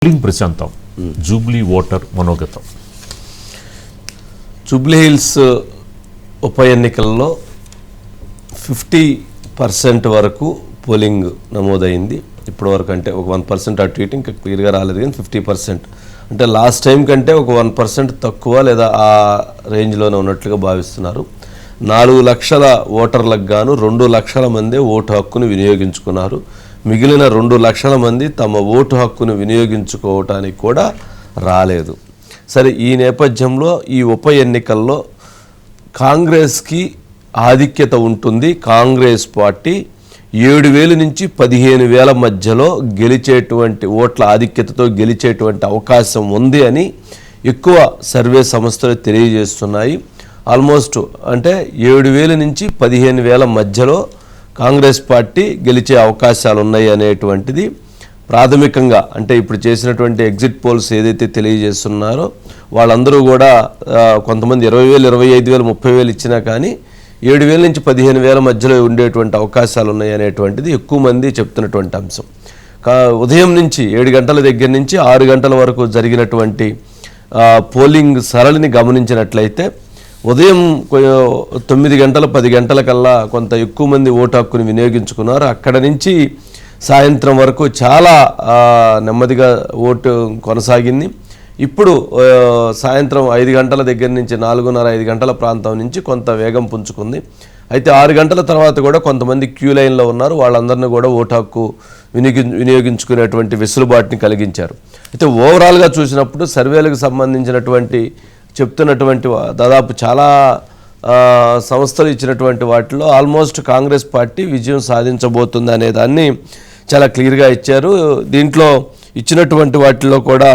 Polling ప్రశాంతం Jubilee voter మనోగతం. Jubilee hills ఉప ఎన్నికల్లో 50% వరకు పోలింగ్ నమోదైంది. ఇప్పటివరకు అంటే ఒక 1% అటు ఇటు ఇంకా క్లియర్గా రాలేదు, కానీ 50% అంటే లాస్ట్ టైం కంటే ఒక 1% తక్కువ లేదా ఆ రేంజ్లోనే ఉన్నట్లుగా భావిస్తున్నారు. 4 లక్షల ఓటర్లకు గాను 2 లక్షల మంది ఓటు హక్కును వినియోగించుకున్నారు. మిగిలిన 2 లక్షల మంది తమ ఓటు హక్కును వినియోగించుకోవటానికి కూడా రాలేదు. సరే, ఈ నేపథ్యంలో ఈ ఉప ఎన్నికల్లో కాంగ్రెస్కి ఆధిక్యత ఉంటుంది. కాంగ్రెస్ పార్టీ 7,000 నుంచి 15,000 మధ్యలో గెలిచేటువంటి ఓట్ల ఆధిక్యతతో గెలిచేటువంటి అవకాశం ఉంది అని ఎక్కువ సర్వే సంస్థలు తెలియజేస్తున్నాయి. ఆల్మోస్ట్ అంటే 7,000 నుంచి 15,000 మధ్యలో కాంగ్రెస్ పార్టీ గెలిచే అవకాశాలు ఉన్నాయి అనేటువంటిది ప్రాథమికంగా, అంటే ఇప్పుడు చేసినటువంటి ఎగ్జిట్ పోల్స్ ఏదైతే తెలియజేస్తున్నారో వాళ్ళందరూ కూడా కొంతమంది 20,000, 25,000, 30,000 ఇచ్చినా కానీ 7,000 నుంచి 15,000 మధ్యలో ఉండేటువంటి అవకాశాలు ఉన్నాయి అనేటువంటిది ఎక్కువ మంది చెప్తున్నటువంటి అంశం. ఉదయం నుంచి 7 గంటల దగ్గర నుంచి 6 గంటల వరకు జరిగినటువంటి పోలింగ్ సరళిని గమనించినట్లయితే ఉదయం 9 గంటల 10 గంటల కల్లా కొంత ఎక్కువ మంది ఓటు హక్కుని వినియోగించుకున్నారు. అక్కడ నుంచి సాయంత్రం వరకు చాలా నెమ్మదిగా ఓటు కొనసాగింది. ఇప్పుడు సాయంత్రం 5 గంటల దగ్గర నుంచి 4:30-5 గంటల ప్రాంతం నుంచి కొంత వేగం పుంజుకుంది. అయితే 6 గంటల తర్వాత కూడా కొంతమంది క్యూ లైన్లో ఉన్నారు. వాళ్ళందరినీ కూడా ఓటు హక్కు వినియోగించుకునేటువంటి వెసులుబాటుని కలిగించారు. అయితే ఓవరాల్గా చూసినప్పుడు సర్వేలకు సంబంధించినటువంటి చెప్తున్నటువంటి దాదాపు చాలా సంస్థలు ఇచ్చినటువంటి వాటిలో ఆల్మోస్ట్ కాంగ్రెస్ పార్టీ విజయం సాధించబోతుంది అనే దాన్ని చాలా క్లియర్గా ఇచ్చారు. దీంట్లో ఇచ్చినటువంటి వాటిలో కూడా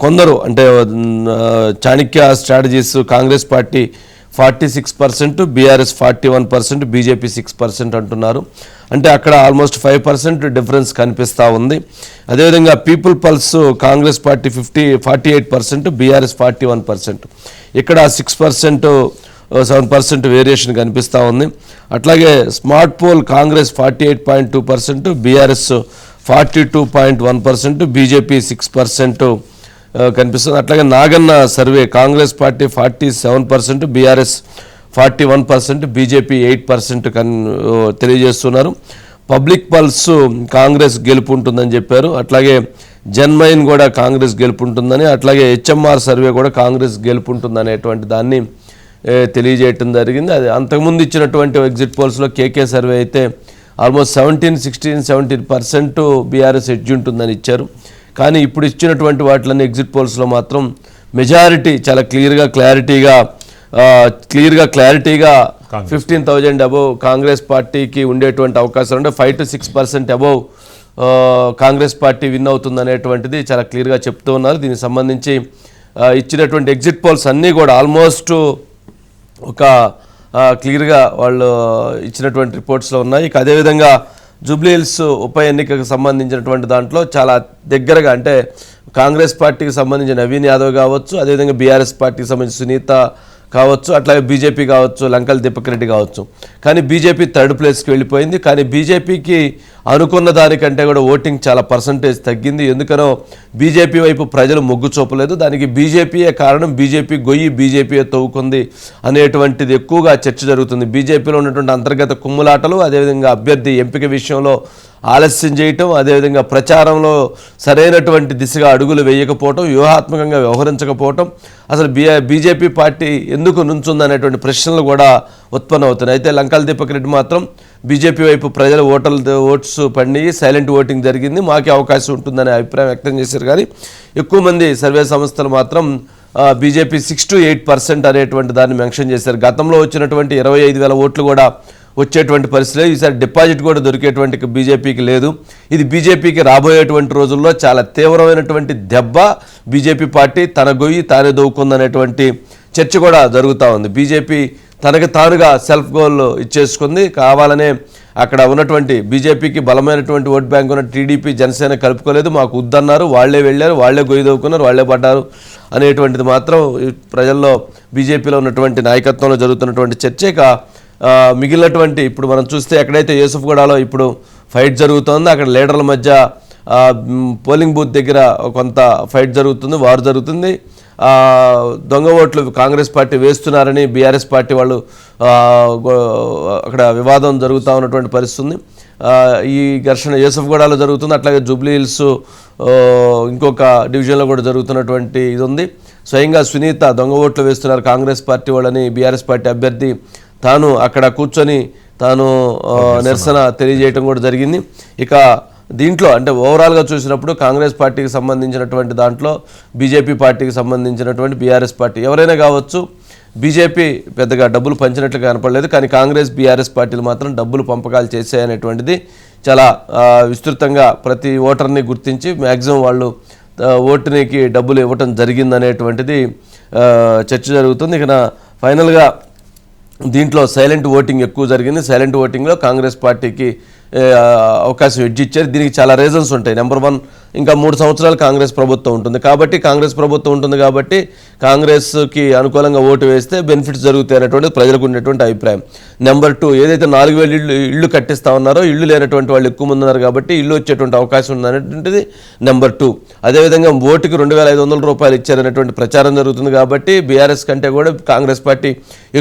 కొందరు అంటే Chanakya strategies Congress party 46%, BRS 41%, BJP 6% అంటున్నారు. అంటే అక్కడ ఆల్మోస్ట్ 5% డిఫరెన్స్ కనిపిస్తూ ఉంది. అదేవిధంగా people pulse Congress party 48%, BRS 41%. ఇక్కడ 6%, 7% వేరియేషన్ కనిపిస్తూ ఉంది. అట్లాగే smart pole Congress 48.2%, BRS 42.1%, BJP 6% కనిపిస్తుంది. అట్లాగే Naganna survey Congress party 47%, BRS 41%, BJP 8% తెలియజేస్తున్నారు. పబ్లిక్ పల్స్ కాంగ్రెస్ గెలుపు ఉంటుందని చెప్పారు. అట్లాగే జన్మైన్ కూడా కాంగ్రెస్ గెలుపు ఉంటుందని, అట్లాగే హెచ్ఎంఆర్ సర్వే కూడా కాంగ్రెస్ గెలుపు ఉంటుందనేటువంటి దాన్ని తెలియజేయటం జరిగింది. అది అంతకుముందు ఇచ్చినటువంటి ఎగ్జిట్ పోల్స్లో కేకే సర్వే అయితే ఆల్మోస్ట్ 17% బీఆర్ఎస్ ఎడ్జ్ ఉంటుందని ఇచ్చారు. కానీ ఇప్పుడు ఇచ్చినటువంటి వాటిలన్నీ ఎగ్జిట్ పోల్స్లో మాత్రం మెజారిటీ చాలా క్లియర్గా క్లారిటీగా 15,000 అబోవ్ కాంగ్రెస్ పార్టీకి ఉండేటువంటి అవకాశాలు అంటే 5 to 6% above Congress party win అవుతుంది అనేటువంటిది చాలా క్లియర్గా చెప్తూ ఉన్నారు. దీనికి సంబంధించి ఇచ్చినటువంటి ఎగ్జిట్ పోల్స్ అన్నీ కూడా ఆల్మోస్ట్ ఒక క్లియర్గా వాళ్ళు ఇచ్చినటువంటి రిపోర్ట్స్లో ఉన్నాయి. ఇక అదేవిధంగా జూబ్లీ హిల్స్ ఉప ఎన్నికకు సంబంధించినటువంటి దాంట్లో చాలా దగ్గరగా అంటే కాంగ్రెస్ పార్టీకి సంబంధించిన నవీన్ యాదవ్ కావచ్చు, అదేవిధంగా బీఆర్ఎస్ పార్టీకి సంబంధించిన సునీత కావచ్చు, అట్లాగే బీజేపీ కావచ్చు, లంకల్ దీపక్ రెడ్డి కావచ్చు. కానీ బీజేపీ 3rd ప్లేస్కి వెళ్ళిపోయింది. కానీ బీజేపీకి అనుకున్న దానికంటే కూడా ఓటింగ్ చాలా పర్సంటేజ్ తగ్గింది. ఎందుకనో బీజేపీ వైపు ప్రజలు మొగ్గు చూపలేదు. దానికి బీజేపీయే కారణం, బీజేపీ గొయ్యి బీజేపీయే తవ్వుకుంది అనేటువంటిది ఎక్కువగా చర్చ జరుగుతుంది. బీజేపీలో ఉన్నటువంటి అంతర్గత కుమ్ములాటలు, అదేవిధంగా అభ్యర్థి ఎంపిక విషయంలో ఆలస్యం చేయటం, అదేవిధంగా ప్రచారంలో సరైనటువంటి దిశగా అడుగులు వేయకపోవటం, వ్యూహాత్మకంగా వ్యవహరించకపోవటం, అసలు బీజేపీ పార్టీ ఎందుకు నుంచుందనేటువంటి ప్రశ్నలు కూడా ఉత్పన్నమవుతున్నాయి. అయితే లంకల్ దీపక్ రెడ్డి మాత్రం బీజేపీ వైపు ప్రజల ఓట్స్ పడి సైలెంట్ ఓటింగ్ జరిగింది, మాకే అవకాశం ఉంటుందనే అభిప్రాయం వ్యక్తం చేశారు. కానీ ఎక్కువ మంది సర్వే సంస్థలు మాత్రం బీజేపీ 6 to 8% అనేటువంటి దాన్ని మెన్షన్ చేశారు. గతంలో వచ్చినటువంటి 25,000 ఓట్లు కూడా వచ్చేటువంటి పరిస్థితి లేదు. ఈసారి డిపాజిట్ కూడా దొరికేటువంటి బీజేపీకి లేదు. ఇది బీజేపీకి రాబోయేటువంటి రోజుల్లో చాలా తీవ్రమైనటువంటి దెబ్బ. బీజేపీ పార్టీ తన గొయ్యి తానే దవ్వుకుందనేటువంటి చర్చ కూడా జరుగుతూ ఉంది. బీజేపీ తనకు తానుగా సెల్ఫ్ గోల్ ఇచ్చేసుకుంది. కావాలనే అక్కడ ఉన్నటువంటి బీజేపీకి బలమైనటువంటి ఓట్ బ్యాంక్ ఉన్న టీడీపీ, జనసేన కలుపుకోలేదు, మాకు వద్దన్నారు, వాళ్లే వెళ్ళారు, వాళ్లే గొయ్యి దవ్వుకున్నారు, వాళ్లే పడ్డారు అనేటువంటిది మాత్రం ప్రజల్లో బీజేపీలో ఉన్నటువంటి నాయకత్వంలో జరుగుతున్నటువంటి చర్చే. మిగిలినటువంటి ఇప్పుడు మనం చూస్తే ఎక్కడైతే యూసుఫ్గూడలో ఇప్పుడు ఫైట్ జరుగుతోందో అక్కడ లీడర్ల మధ్య పోలింగ్ బూత్ దగ్గర కొంత ఫైట్ జరుగుతుంది, వార్ జరుగుతుంది. దొంగ ఓట్లు కాంగ్రెస్ పార్టీ వేస్తున్నారని బీఆర్ఎస్ పార్టీ వాళ్ళు అక్కడ వివాదం జరుగుతూ ఉన్నటువంటి పరిస్థితి ఉంది. ఈ ఘర్షణ యూసఫ్గూడలో జరుగుతుంది, అట్లాగే జూబ్లీ హిల్స్ ఇంకొక డివిజన్లో కూడా జరుగుతున్నటువంటి ఇది ఉంది. స్వయంగా సునీత దొంగ ఓట్లు వేస్తున్నారు కాంగ్రెస్ పార్టీ వాళ్ళని బీఆర్ఎస్ పార్టీ అభ్యర్థి తాను అక్కడ కూర్చొని తాను నిరసన తెలియజేయడం కూడా జరిగింది. ఇక దీంట్లో అంటే ఓవరాల్గా చూసినప్పుడు కాంగ్రెస్ పార్టీకి సంబంధించినటువంటి దాంట్లో బీజేపీ పార్టీకి సంబంధించినటువంటి బీఆర్ఎస్ పార్టీ ఎవరైనా కావచ్చు, బీజేపీ పెద్దగా డబ్బులు పంచినట్లు కనపడలేదు, కానీ కాంగ్రెస్ బీఆర్ఎస్ పార్టీలు మాత్రం డబ్బులు పంపకాలు చేశాయనేటువంటిది చాలా విస్తృతంగా ప్రతి ఓటర్ని గుర్తించి మ్యాక్సిమం వాళ్ళు ఓటునికి డబ్బులు ఇవ్వటం జరిగిందనేటువంటిది చర్చ జరుగుతుంది. ఇక ఫైనల్గా దీంట్లో సైలెంట్ ఓటింగ్ ఎక్కువ జరిగింది. సైలెంట్ ఓటింగ్లో కాంగ్రెస్ పార్టీకి అవకాశం ఎడ్జ్ ఇచ్చారు. దీనికి చాలా రీజన్స్ ఉంటాయి. నెంబర్ 1, ఇంకా 3 సంవత్సరాలు కాంగ్రెస్ ప్రభుత్వం ఉంటుంది కాబట్టి కాంగ్రెస్కి అనుకూలంగా ఓటు వేస్తే బెనిఫిట్స్ జరుగుతాయి అనేటువంటిది ప్రజలకు ఉండేటువంటి అభిప్రాయం. నెంబర్ 2, ఏదైతే 4,000 ఇళ్ళు కట్టిస్తా ఉన్నారో ఇళ్ళు లేనటువంటి వాళ్ళు ఎక్కువ మంది ఉన్నారు కాబట్టి ఇల్లు వచ్చేటువంటి అవకాశం ఉందనేటువంటిది నెంబర్ 2. అదేవిధంగా ఓటుకి 2,500 రూపాయలు ఇచ్చారనేటువంటి ప్రచారం జరుగుతుంది కాబట్టి బీఆర్ఎస్ కంటే కూడా కాంగ్రెస్ పార్టీ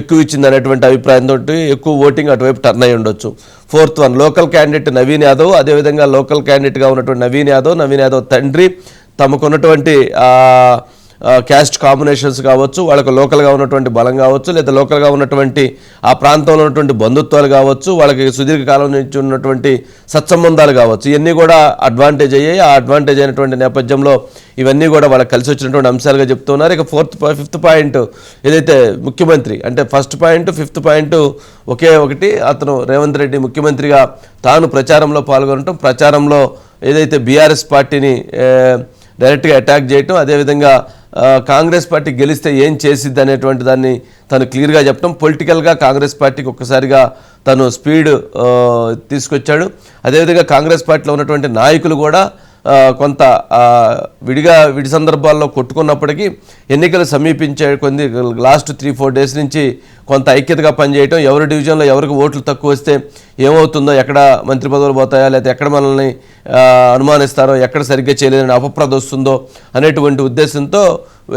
ఎక్కువ ఇచ్చింది అనేటువంటి అభిప్రాయంతో ఎక్కువ ఓటింగ్ అటువైపు టర్న్ అయి ఉండొచ్చు. 4th 1, local candidate Naveen Yadav, అదేవిధంగా లోకల్ క్యాండిడేట్గా ఉన్నటువంటి నవీన్ యాదవ్ తండ్రి తమకున్నటువంటి క్యాస్ట్ కాంబినేషన్స్ కావచ్చు, వాళ్ళకు లోకల్గా ఉన్నటువంటి బలం కావచ్చు, లేదా లోకల్గా ఉన్నటువంటి ఆ ప్రాంతంలో ఉన్నటువంటి బంధుత్వాలు కావచ్చు, వాళ్ళకి సుదీర్ఘకాలం నుంచి ఉన్నటువంటి సత్సంబంధాలు కావచ్చు, ఇవన్నీ కూడా అడ్వాంటేజ్ అయ్యాయి. ఆ అడ్వాంటేజ్ అయినటువంటి నేపథ్యంలో ఇవన్నీ కూడా వాళ్ళకి కలిసి వచ్చినటువంటి అంశాలుగా చెప్తున్నారు. ఇక 5th పాయింట్ ఏదైతే ముఖ్యమంత్రి అంటే 1st పాయింట్ 5th పాయింట్ ఒకే ఒకటి, అతను రేవంత్ రెడ్డి ముఖ్యమంత్రిగా తాను ప్రచారంలో పాల్గొనటం, ప్రచారంలో ఏదైతే బీఆర్ఎస్ పార్టీని డైరెక్ట్గా అటాక్ చేయటం, అదేవిధంగా కాంగ్రెస్ పార్టీ గెలిస్తే ఏం చేసిద్ది అనేటువంటి దాన్ని తను క్లియర్గా చెప్పడం, పొలిటికల్గా కాంగ్రెస్ పార్టీకి ఒక్కసారిగా తను స్పీడ్ తీసుకొచ్చాడు. అదేవిధంగా కాంగ్రెస్ పార్టీలో ఉన్నటువంటి నాయకులు కూడా కొంత విడి సందర్భాల్లో కొట్టుకున్నప్పటికీ ఎన్నికలు సమీపించే కొన్ని లాస్ట్ 3-4 డేస్ నుంచి కొంత ఐక్యతగా పనిచేయటం, ఎవరి డివిజన్లో ఎవరికి ఓట్లు తక్కువ వస్తే ఏమవుతుందో, ఎక్కడ మంత్రి పదవులు పోతాయా, లేకపోతే ఎక్కడ మనల్ని అనుమానిస్తారో, ఎక్కడ సరిగ్గా చేయలేదని అపప్రద వస్తుందో అనేటువంటి ఉద్దేశంతో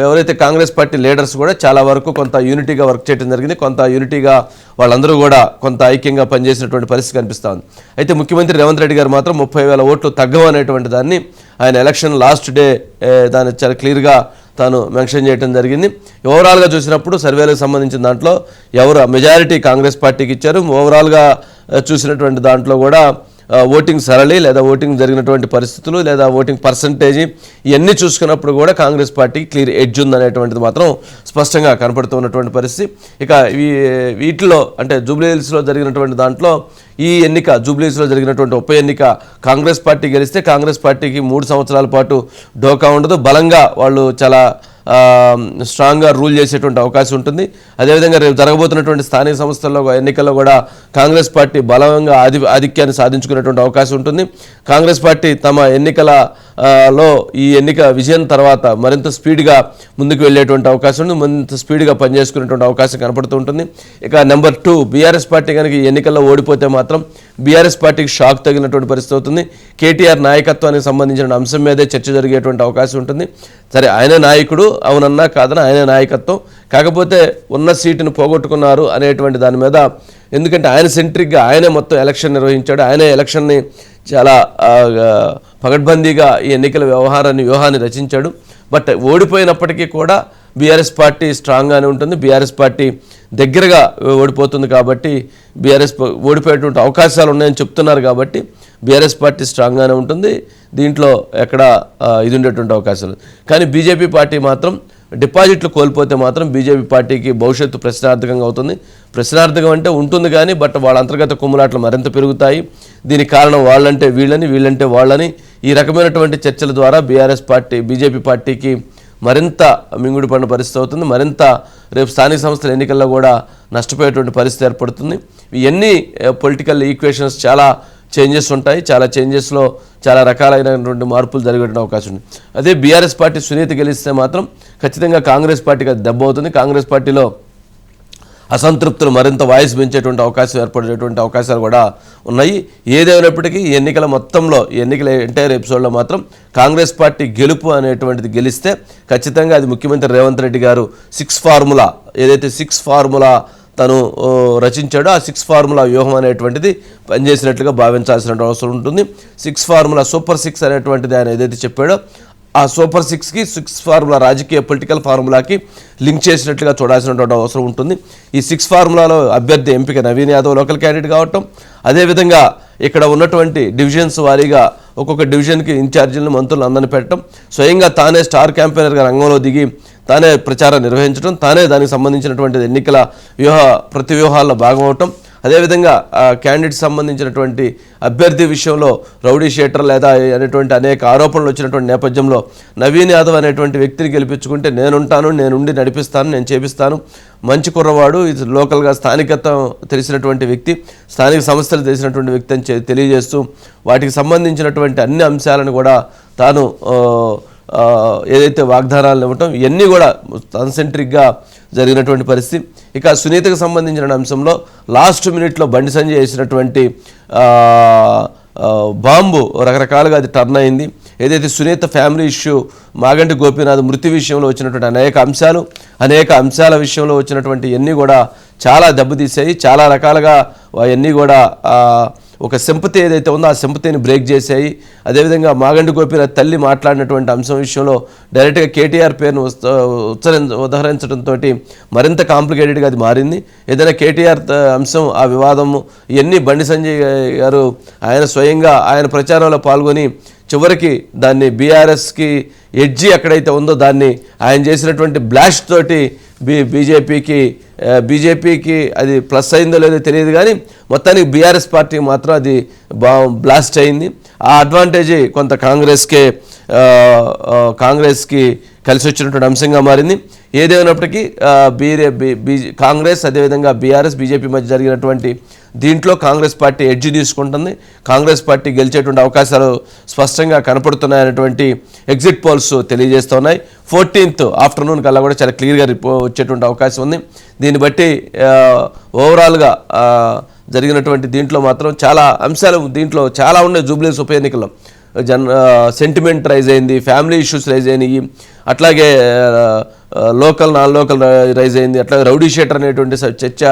ఎవరైతే కాంగ్రెస్ పార్టీ లీడర్స్ కూడా చాలా వరకు కొంత యూనిటీగా వర్క్ చేయడం జరిగింది. కొంత యూనిటీగా వాళ్ళందరూ కూడా కొంత ఐక్యంగా పనిచేసినటువంటి పరిస్థితి కనిపిస్తూ ఉంది. అయితే ముఖ్యమంత్రి రేవంత్ రెడ్డి గారు మాత్రం 30,000 ఓట్లు తగ్గవు అనేటువంటి దాన్ని ఆయన ఎలక్షన్ లాస్ట్ డే దాన్ని చాలా క్లియర్గా తాను మెన్షన్ చేయడం జరిగింది. ఓవరాల్గా చూసినప్పుడు సర్వేలకు సంబంధించిన దాంట్లో ఎవరు మెజారిటీ కాంగ్రెస్ పార్టీకి ఇచ్చారు. ఓవరాల్గా చూసినటువంటి దాంట్లో కూడా ఓటింగ్ సరళి లేదా ఓటింగ్ జరిగినటువంటి పరిస్థితులు లేదా ఓటింగ్ పర్సంటేజీ ఇవన్నీ చూసుకున్నప్పుడు కూడా కాంగ్రెస్ పార్టీకి క్లియర్ ఎడ్జ్ ఉందనేటువంటిది మాత్రం స్పష్టంగా కనపడుతున్నటువంటి పరిస్థితి. ఇక వీటిలో అంటే జూబ్లీ హిల్స్లో జరిగినటువంటి దాంట్లో ఈ ఎన్నిక జూబ్లీ హిల్స్లో జరిగినటువంటి ఉప ఎన్నిక కాంగ్రెస్ పార్టీ గెలిస్తే కాంగ్రెస్ పార్టీకి 3 సంవత్సరాల పాటు డోకా ఉండదు, బలంగా వాళ్ళు చాలా స్ట్రాంగ్గా రూల్ చేసేటువంటి అవకాశం ఉంటుంది. అదేవిధంగా రేపు జరగబోతున్నటువంటి స్థానిక సంస్థల్లో ఎన్నికల్లో కూడా కాంగ్రెస్ పార్టీ బలంగా ఆధిక్యాన్ని సాధించుకునేటువంటి అవకాశం ఉంటుంది. కాంగ్రెస్ పార్టీ తమ ఎన్నికలలో ఈ ఎన్నిక విజయం తర్వాత మరింత స్పీడ్గా ముందుకు వెళ్ళేటువంటి అవకాశం ఉంది, మరింత స్పీడ్గా పనిచేసుకునేటువంటి అవకాశం కనపడుతూ ఉంటుంది. ఇక నెంబర్ 2, బీఆర్ఎస్ పార్టీ కనుక ఈ ఎన్నికల్లో ఓడిపోతే మాత్రం బీఆర్ఎస్ పార్టీకి షాక్ తగినటువంటి పరిస్థితి అవుతుంది. కేటీఆర్ నాయకత్వానికి సంబంధించిన అంశం మీదే చర్చ జరిగేటువంటి అవకాశం ఉంటుంది. సరే, ఆయన నాయకుడు, అవునన్నా కాదన్నా ఆయన నాయకత్వం, కాకపోతే ఉన్న సీటును పోగొట్టుకున్నారు అనేటువంటి దాని మీద, ఎందుకంటే ఆయన సెంట్రిక్గా ఆయనే మొత్తం ఎలక్షన్ నిర్వహించాడు, ఆయనే ఎలక్షన్ని చాలా పగడ్బందీగా ఈ ఎన్నికల వ్యూహాన్ని రచించాడు. బట్ ఓడిపోయినప్పటికీ కూడా బీఆర్ఎస్ పార్టీ స్ట్రాంగ్గానే ఉంటుంది, బీఆర్ఎస్ పార్టీ దగ్గరగా ఓడిపోతుంది కాబట్టి బీఆర్ఎస్ ఓడిపోయేటువంటి అవకాశాలు ఉన్నాయని చెప్తున్నారు కాబట్టి బీఆర్ఎస్ పార్టీ స్ట్రాంగ్గానే ఉంటుంది. దీంట్లో ఎక్కడ ఇది ఉండేటువంటి అవకాశాలు. కానీ బీజేపీ పార్టీ మాత్రం డిపాజిట్లు కోల్పోతే మాత్రం బీజేపీ పార్టీకి భవిష్యత్తు ప్రశ్నార్థకంగా అవుతుంది. ప్రశ్నార్థకం అంటే ఉంటుంది కానీ బట్ వాళ్ళ అంతర్గత కుమ్ములాట్లు మరింత పెరుగుతాయి. దీనికి కారణం వాళ్ళంటే వీళ్ళని, వీళ్ళంటే వాళ్ళని, ఈ రకమైనటువంటి చర్చల ద్వారా బీజేపీ పార్టీకి మరింత మింగుడు పడిన పరిస్థితి అవుతుంది. మరింత రేపు స్థానిక సంస్థల ఎన్నికల్లో కూడా నష్టపోయేటువంటి పరిస్థితి ఏర్పడుతుంది. ఇవన్నీ పొలిటికల్ ఈక్వేషన్స్ చాలా చేంజెస్ ఉంటాయి. చాలా చేంజెస్లో చాలా రకాలైనటువంటి మార్పులు జరిగే అవకాశం ఉంది. అదే బీఆర్ఎస్ పార్టీ సునీత గెలిస్తే మాత్రం ఖచ్చితంగా కాంగ్రెస్ పార్టీకి అది దెబ్బ అవుతుంది. కాంగ్రెస్ పార్టీలో అసంతృప్తులు మరింత వాయిస్ పెంచేటువంటి అవకాశం ఏర్పడేటువంటి అవకాశాలు కూడా ఉన్నాయి. ఏదేమైనప్పటికీ ఈ ఎన్నికల మొత్తంలో, ఈ ఎన్నికల ఎంటైర్ ఎపిసోడ్లో మాత్రం కాంగ్రెస్ పార్టీ గెలుపు అనేటువంటిది గెలిస్తే ఖచ్చితంగా అది ముఖ్యమంత్రి రేవంత్ రెడ్డి గారు 6 ఫార్ములా, ఏదైతే 6 ఫార్ములా తను రచించాడో ఆ 6 ఫార్ములా వ్యూహం అనేటువంటిది పనిచేసినట్లుగా భావించాల్సిన అవసరం ఉంటుంది. 6 ఫార్ములా, సూపర్ 6 అనేటువంటిది ఆయన ఏదైతే చెప్పాడో ఆ సూపర్ 6కి 6 ఫార్ములా రాజకీయ పొలిటికల్ ఫార్ములాకి లింక్ చేసినట్లుగా చూడాల్సినటువంటి అవసరం ఉంటుంది. ఈ 6 ఫార్ములాలో అభ్యర్థి ఎంపిక నవీన్ యాదవ్ లోకల్ క్యాండిడేట్ కావటం, అదేవిధంగా ఇక్కడ ఉన్నటువంటి డివిజన్స్ వారీగా ఒక్కొక్క డివిజన్కి ఇన్ఛార్జీలను, మంత్రులను అందరిని పెట్టడం, స్వయంగా తానే స్టార్ క్యాంపెయినర్గా రంగంలో దిగి తానే ప్రచారం నిర్వహించడం, తానే దానికి సంబంధించినటువంటి ఎన్నికల ప్రతి వ్యూహాల్లో భాగం అవటం, అదేవిధంగా క్యాండిడేట్ సంబంధించినటువంటి అభ్యర్థి విషయంలో రౌడీ షీటర్ లేదా అనేటువంటి అనేక ఆరోపణలు వచ్చినటువంటి నేపథ్యంలో నవీన్ యాదవ్ అనేటువంటి వ్యక్తిని గెలిపించుకుంటే నేనుంటాను, నేనుండి నడిపిస్తాను, నేను చేపిస్తాను, మంచి కుర్రవాడు, ఇది లోకల్గా స్థానికత తెలిసినటువంటి వ్యక్తి, స్థానిక సమస్యలు తెలిసినటువంటి వ్యక్తి అని తెలియజేస్తూ వాటికి సంబంధించినటువంటి అన్ని అంశాలను కూడా తాను ఏదైతే వాగ్దానాలు ఇవ్వటం, ఇవన్నీ కూడా కాన్సెంట్రిక్గా జరిగినటువంటి పరిస్థితి. ఇక సునీతకు సంబంధించిన అంశంలో లాస్ట్ మినిట్లో బండి సంజయ్ వేసినటువంటి బాంబు రకరకాలుగా అది టర్న్ అయింది. ఏదైతే సునీత ఫ్యామిలీ ఇష్యూ, మాగంటి గోపీనాథ్ మృతి విషయంలో వచ్చినటువంటి అనేక అంశాల విషయంలో వచ్చినటువంటి ఇవన్నీ కూడా చాలా దెబ్బతీసాయి. చాలా రకాలుగా అవన్నీ కూడా ఒక సింపతి ఏదైతే ఉందో ఆ సింపతిని బ్రేక్ చేశాయి. అదేవిధంగా మాగంటి గోపీనాథ్ తల్లి మాట్లాడినటువంటి అంశం విషయంలో డైరెక్ట్గా కేటీఆర్ పేరును ఉదహరించడంతో మరింత కాంప్లికేటెడ్గా అది మారింది. ఏదైనా కేటీఆర్ అంశం, ఆ వివాదము, ఇవన్నీ బండి సంజయ్ గారు ఆయన స్వయంగా ఆయన ప్రచారంలో పాల్గొని చివరికి దాన్ని బీఆర్ఎస్కి ఎడ్జి ఎక్కడైతే ఉందో దాన్ని ఆయన చేసినటువంటి బ్లాస్ట్ తోటి బీజేపీకి అది ప్లస్ అయిందో లేదో తెలియదు, కానీ మొత్తానికి బీఆర్ఎస్ పార్టీ మాత్రం అది బ్లాస్ట్ అయింది. ఆ అడ్వాంటేజ్ కొంత కాంగ్రెస్కి కలిసి వచ్చినటువంటి అంశంగా మారింది. ఏదేమైనప్పటికీ కాంగ్రెస్ అదేవిధంగా బీఆర్ఎస్ బీజేపీ మధ్య జరిగినటువంటి దీంట్లో కాంగ్రెస్ పార్టీ ఎడ్జ్ తీసుకుంటుంది. కాంగ్రెస్ పార్టీ గెలిచేటువంటి అవకాశాలు స్పష్టంగా కనపడుతున్నాయనేటువంటి ఎగ్జిట్ పోల్స్ తెలియజేస్తున్నాయి. 14th ఆఫ్టర్నూన్ కల్లా కూడా చాలా క్లియర్గా వచ్చేటువంటి అవకాశం ఉంది. దీన్ని బట్టి ఓవరాల్గా జరిగినటువంటి దీంట్లో మాత్రం చాలా అంశాలు దీంట్లో చాలా ఉన్నాయి. జూబ్లీహిల్స్ ఉప ఎన్నికల్లో సెంటిమెంట్ రైజ్ అయింది, ఫ్యామిలీ ఇష్యూస్ రైజ్ అయినాయి, అట్లాగే నాన్ లోకల్ రైజ్ అయింది, అట్లాగే రౌడీ షీటర్ అనేటువంటి చర్చ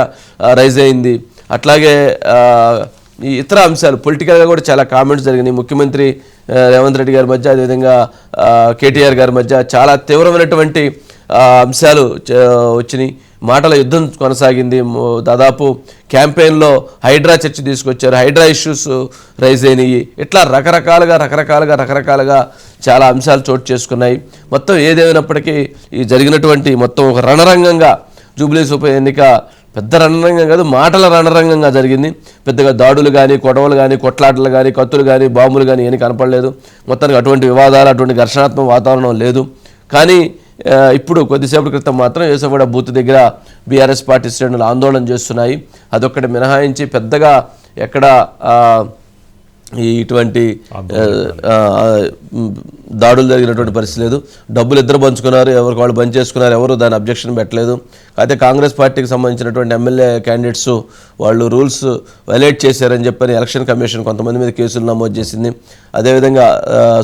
రైజ్ అయింది, అట్లాగే ఈ ఇతర అంశాలు పొలిటికల్గా కూడా చాలా కామెంట్స్ జరిగినాయి. ముఖ్యమంత్రి రేవంత్ రెడ్డి గారి మధ్య, అదేవిధంగా కేటీఆర్ గారి మధ్య చాలా తీవ్రమైనటువంటి అంశాలు వచ్చినాయి. మాటల యుద్ధం కొనసాగింది. దాదాపు క్యాంపెయిన్లో హైడ్రా చర్చ తీసుకొచ్చారు, హైడ్రా ఇష్యూస్ రైజ్ అయినాయి. ఇట్లా రకరకాలుగా చాలా అంశాలు చోటు చేసుకున్నాయి. మొత్తం ఏదేమైనప్పటికీ ఈ జరిగినటువంటి మొత్తం ఒక రణరంగంగా జూబ్లీహిల్స్ ఉప ఎన్నిక పెద్ద రణరంగం కాదు, మాటల రణరంగంగా జరిగింది. పెద్దగా దాడులు కానీ, కొడవలు కానీ, కొట్లాటలు కానీ, కత్తులు కానీ, బాంబులు కానీ ఏమీ కనపడలేదు. మొత్తానికి అటువంటి వివాదాలు, అటువంటి ఘర్షణాత్మక వాతావరణం లేదు. కానీ ఇప్పుడు కొద్దిసేపటి క్రితం మాత్రం యేసగూడ బూత్ దగ్గర బీఆర్ఎస్ పార్టీ శ్రేణులు ఆందోళన చేస్తున్నాయి. అదొక్కటి మినహాయించి పెద్దగా ఎక్కడ ఇటువంటి దాడులు జరిగినటువంటి పరిస్థితి లేదు. డబ్బులు ఇద్దరు పంచుకున్నారు, ఎవరికి వాళ్ళు బంద్ చేసుకున్నారు, ఎవరు దాని అబ్జెక్షన్ పెట్టలేదు. అయితే కాంగ్రెస్ పార్టీకి సంబంధించినటువంటి ఎమ్మెల్యే క్యాండిడేట్స్ వాళ్ళు రూల్స్ వైలేట్ చేశారని చెప్పని ఎలక్షన్ కమిషన్ కొంతమంది మీద కేసులు నమోదు చేసింది. అదేవిధంగా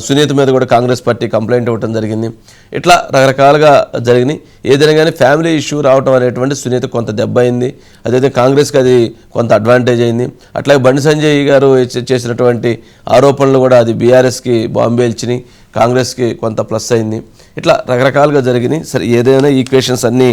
సునీత మీద కూడా కాంగ్రెస్ పార్టీ కంప్లైంట్ ఇవ్వడం జరిగింది. ఇట్లా రకరకాలుగా జరిగినాయి. ఏదైనా కానీ ఫ్యామిలీ ఇష్యూ రావడం అనేటువంటి సునీత కొంత దెబ్బ అయింది, అదేవిధంగా కాంగ్రెస్కి అది కొంత అడ్వాంటేజ్ అయింది. అట్లాగే బండి సంజయ్ గారు చేసినటువంటి ఆరోపణలు కూడా అది బీఆర్ఎస్కి బాంబే ఇచ్చినాయి, కాంగ్రెస్కి కొంత ప్లస్ అయింది. ఇట్లా రకరకాలుగా జరిగినాయి. సరే ఏదైనా ఈక్వేషన్స్ అన్నీ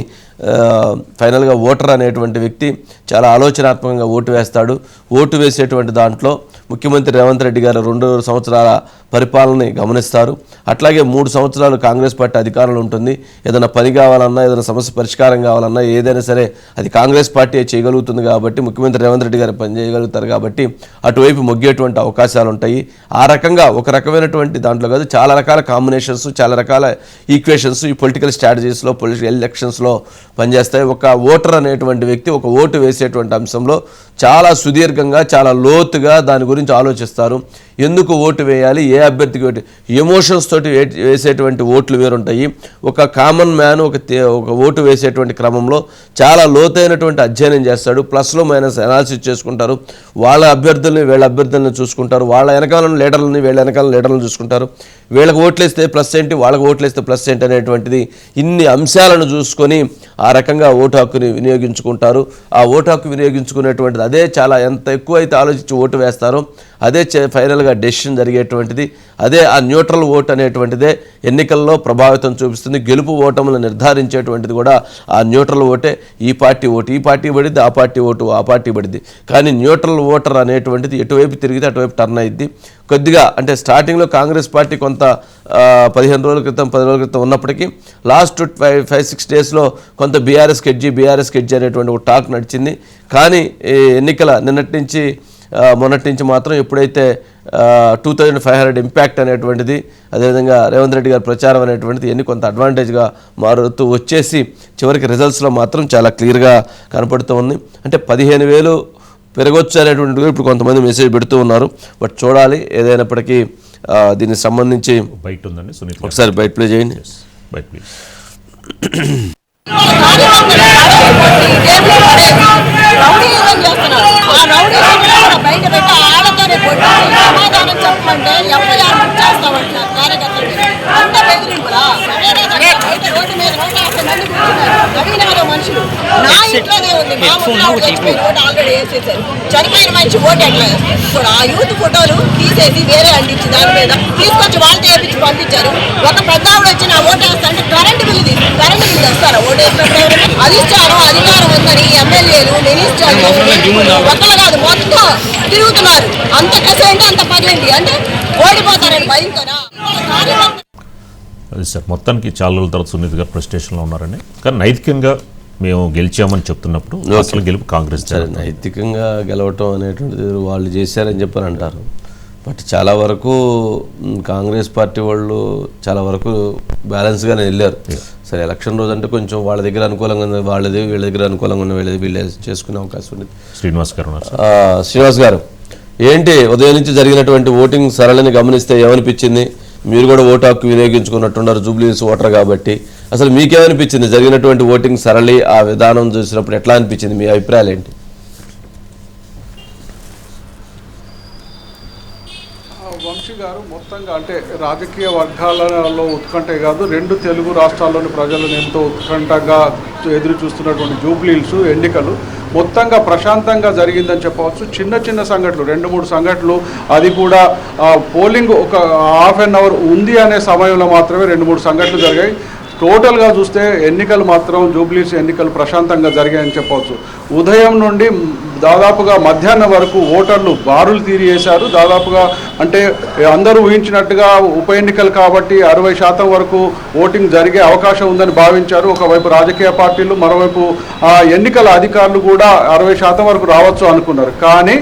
ఫైనల్గా ఓటర్ అనేటువంటి వ్యక్తి చాలా ఆలోచనాత్మకంగా ఓటు వేస్తాడు. ఓటు వేసేటువంటి దాంట్లో ముఖ్యమంత్రి రేవంత్ రెడ్డి గారు 2 సంవత్సరాల పరిపాలనని గమనిస్తారు. అట్లాగే 3 సంవత్సరాలు కాంగ్రెస్ పార్టీ అధికారంలో ఉంటుంది. ఏదైనా పని కావాలన్నా, ఏదైనా సమస్య పరిష్కారం కావాలన్నా ఏదైనా సరే అది కాంగ్రెస్ పార్టీ చేయగలుగుతుంది కాబట్టి, ముఖ్యమంత్రి రేవంత్ రెడ్డి గారు పని చేయగలుగుతారు కాబట్టి అటువైపు మొగ్గేటువంటి అవకాశాలు ఉంటాయి. ఆ రకంగా ఒక రకమైనటువంటి దాంట్లో కాదు, చాలా చాలా రకాల కాంబినేషన్స్, చాలా రకాల ఈక్వేషన్స్ ఈ పొలిటికల్ స్ట్రాటజీస్లో, పొలిటికల్ ఎలక్షన్స్లో పనిచేస్తాయి. ఒక ఓటర్ అనేటువంటి వ్యక్తి ఒక ఓటు వేసేటువంటి అంశంలో చాలా సుదీర్ఘంగా, చాలా లోతుగా దాని గురించి ఆలోచిస్తారు. ఎందుకు ఓటు వేయాలి, ఏ అభ్యర్థికి ఓటు, ఎమోషన్స్ తోటి వేసేటువంటి ఓట్లు వేరుంటాయి. ఒక కామన్ మ్యాన్ ఒక ఓటు వేసేటువంటి క్రమంలో చాలా లోతైనటువంటి అధ్యయనం చేస్తాడు. ప్లస్లో మైనస్ అనాలిసిస్ చేసుకుంటారు. వాళ్ళ అభ్యర్థుల్ని వీళ్ళ అభ్యర్థులను చూసుకుంటారు. వాళ్ళ వెనకాల లీడర్లని వీళ్ళ వెనకాల లీడర్లను చూసుకుంటారు. వీళ్ళకి ఓట్లేస్తే ప్లస్ ఏంటి, వాళ్ళకి ఓట్లేస్తే ప్లస్ ఏంటి అనేటువంటిది ఇన్ని అంశాలను చూసుకొని ఆ రకంగా ఓటు హక్కుని వినియోగించుకుంటారు. ఆ ఓటు హక్కు వినియోగించుకునేటువంటిది అదే చాలా ఎంత ఎక్కువ అయితే ఆలోచించి ఓటు వేస్తారో అదే ఫైనల్గా డెసిషన్ జరిగేటువంటిది. అదే ఆ న్యూట్రల్ ఓట్ అనేటువంటిదే ఎన్నికల్లో ప్రభావితం చూపిస్తుంది. గెలుపు ఓటములను నిర్ధారించేటువంటిది కూడా ఆ న్యూట్రల్ ఓటే. ఈ పార్టీ ఓటు ఈ పార్టీ పడిద్ది, ఆ పార్టీ ఓటు ఆ పార్టీ పడిద్ది. కానీ న్యూట్రల్ ఓటర్ అనేటువంటిది ఎటువైపు తిరిగితే అటువైపు టర్న్ అయ్యిద్ది. కొద్దిగా అంటే స్టార్టింగ్లో కాంగ్రెస్ పార్టీ కొంత 15 రోజుల క్రితం 10 రోజుల క్రితం ఉన్నప్పటికీ లాస్ట్ 5-6 డేస్లో కొంత బీఆర్ఎస్ కెడ్జీ అనేటువంటి ఒక టాక్ నడిచింది. కానీ ఎన్నికల మొన్నటి నుంచి మాత్రం ఎప్పుడైతే 2500 ఇంపాక్ట్ అనేటువంటిది, అదేవిధంగా రేవంత్ రెడ్డి గారి ప్రచారం అనేటువంటిది ఎన్ని కొంత అడ్వాంటేజ్గా మారుతూ వచ్చేసి చివరికి రిజల్ట్స్లో మాత్రం చాలా క్లియర్గా కనపడుతూ ఉంది. అంటే 15,000 పెరగొచ్చు అనేటువంటిది ఇప్పుడు కొంతమంది మెసేజ్ పెడుతూ ఉన్నారు. బట్ చూడాలి. ఏదైనప్పటికీ దీనికి సంబంధించి బయట ఉందండి సునీల్, ఒకసారి బయట ప్లే చేయండి. బయట ప్లీజ్. చనిపోయిన మంచి ఓటు ఎట్లా వేస్తారు? ఆ యూత్ ఫోటోలు తీసేసి వేరే అంటించి దాని మీద తీసుకొచ్చి వాళ్ళు చేయించి పంపించారు. ఒక పెద్ద ఆవిడ వచ్చి నా ఓటు వేస్తా అంటే కరెంటు బిల్లు తెస్తారా? ఓటు వేసినప్పుడు అధిష్టానం అధికారం ఉందని ఎమ్మెల్యేలు మినిస్టర్లు ఒకళ్ళు కాదు మొత్తం తిరుగుతున్నారు. అంత కసి అంటే అంత పగలేంటి అంటే ఓడిపోతారని భయంతో అది సార్. మొత్తానికి చాలా రోజుల తర్వాత సునీత్ గారు ప్రెస్టేషన్లో ఉన్నారండి. కానీ నైతికంగా మేము గెలిచామని చెప్తున్నప్పుడు అసలు గెలుపు కాంగ్రెస్. నైతికంగా గెలవటం అనేటువంటిది వాళ్ళు చేశారని చెప్పని అంటారు. బట్ చాలా వరకు కాంగ్రెస్ పార్టీ వాళ్ళు చాలా వరకు బ్యాలెన్స్గానే వెళ్ళారు. సరే ఎలక్షన్ రోజు అంటే కొంచెం వాళ్ళ దగ్గర అనుకూలంగా ఉంది వాళ్ళది, వీళ్ళ దగ్గర అనుకూలంగా ఉన్న వీళ్ళు చేసుకునే అవకాశం ఉంది. శ్రీనివాస్ గారు ఏంటి ఉదయం నుంచి జరిగినటువంటి ఓటింగ్ సరళిని గమనిస్తే ఏమనిపించింది? మీరు కూడా ఓటు హక్కు వినియోగించుకున్నట్టున్నారు జూబ్లీహిల్స్ ఓటర్ కాబట్టి. అసలు మీకేమనిపించింది జరిగినటువంటి ఓటింగ్ సరళి, ఆ విధానం చూసినప్పుడు ఎట్లా అనిపించింది? మీ అభిప్రాయాలు ఏంటి? వంశీ గారు, మొత్తంగా అంటే రాజకీయ వర్గాలలో ఉత్కంఠ కాదు, 2 తెలుగు రాష్ట్రాల్లోని ప్రజలను ఎంతో ఉత్కంఠగా ఎదురు చూస్తున్నటువంటి జూబ్లీహిల్స్ ఎన్నికలు మొత్తంగా ప్రశాంతంగా జరిగిందని చెప్పవచ్చు. చిన్న సంఘటనలు 2-3 సంఘటనలు, అది కూడా పోలింగ్ ఒక ½ అన్ అవర్ ఉంది అనే సమయంలో మాత్రమే 2-3 సంఘటనలు జరిగాయి. టోటల్గా చూస్తే ఎన్నికలు మాత్రం జూబ్లీహిల్స్ ఎన్నికలు ప్రశాంతంగా జరిగాయని చెప్పవచ్చు. ఉదయం నుండి దాదాపుగా మధ్యాహ్నం వరకు ఓటర్లు బారులు తీరేశారు. దాదాపుగా అంటే అందరూ ఊహించినట్టుగా ఉప ఎన్నికలు కాబట్టి 60% వరకు ఓటింగ్ జరిగే అవకాశం ఉందని భావించారు. ఒకవైపు రాజకీయ పార్టీలు, మరోవైపు ఎన్నికల అధికారులు కూడా 60% వరకు రావచ్చు అనుకున్నారు. కానీ